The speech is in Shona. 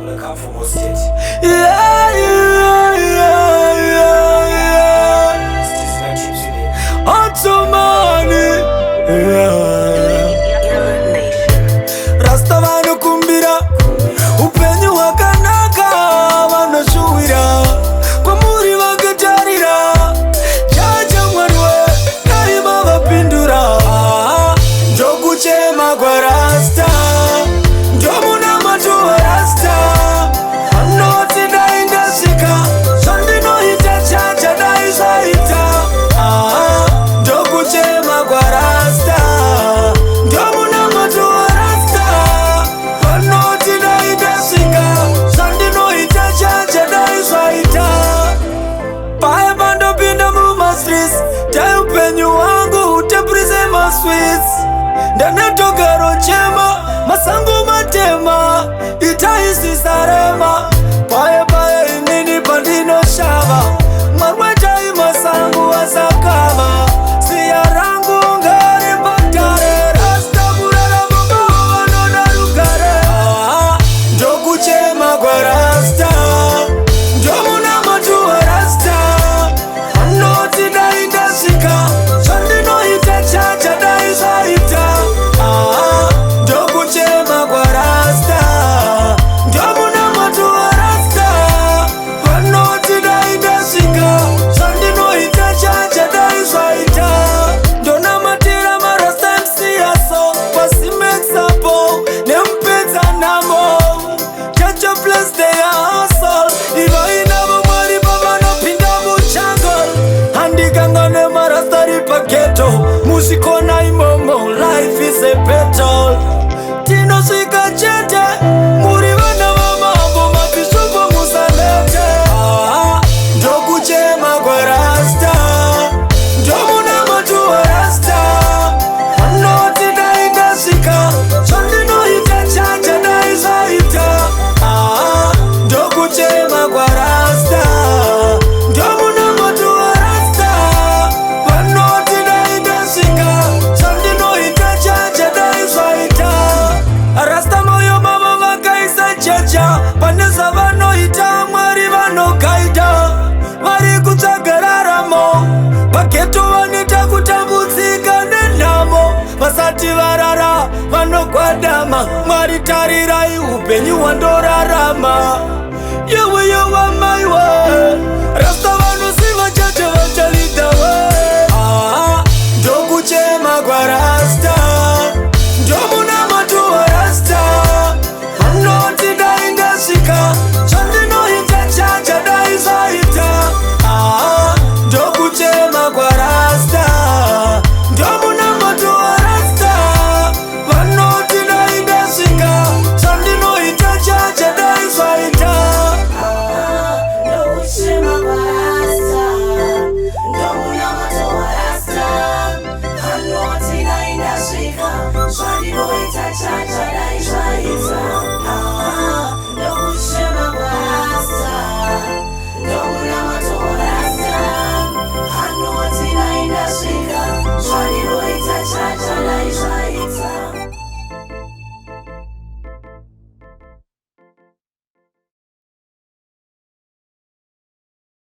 Yeah, yeah, yeah, yeah, yeah. Ottomani, yeah. Rasta vanokumbira upenyu hwakanaka, vanoshuwira kwamuri vakatarira. Chacha Mwari daima vapindura. Ndokuchema kwaRasta, ndomunamato waRasta. Anoti dai ndasvika, zvandinoita chacha dai zvaita. Ndokuchema kwaRasta, ndomunamato waRasta. Anoti dai ndasvika, zvandinoita chacha dai zvaita. Paya pandopinda mumastreets, dai upenyu hwangu huteprise masweets. Ndanetogaro chema, masango matema, itaisisarema. Paye paye inini pandinoshava, marwetai masango asakama. Siya rangu ngari patare, Rasta kurarama mama vanoda rugare. Ndokuchema kwaRasta, ndomunamato waRasta. Anoti dai ndasvika, zvandinoita chacha dai zvaita. Ndokuchema kwaRasta, ndomunamato waRasta. Anoti dai ndasvika, zvandinoita chacha dai zvaita. Ndonamatira maRasta MCaso, pasimexapo nemupedzanamo. Chacha bless their hustle, ivainavo Mwari pavanopinda muchangle. Handikangane maRasta ripageto, muzvikona imomo, life is a battle. Tinosvika chete, muri vana vamambo, mabhishopu musanete. Ndokuchema kwaRasta, ndomunamato waRasta. Anoti dai ndasvika, zvandinoita chacha dai zvaita. Ndokuchema kwaRasta, ndomunamato waRasta. Anoti dai ndasvika, zvandinoita chacha dai zvaita. Rasta moyo mama vakaisa chacha, pane zvavanoita Mwari vanogaida. Vari kutsvaga raramo, pageto vanoita kutambudzika nenhamo. Vasati varara vanogwadama, Mwari tarirai upenyu hwandorarama. Yewe yewe maiwe, Rasta vano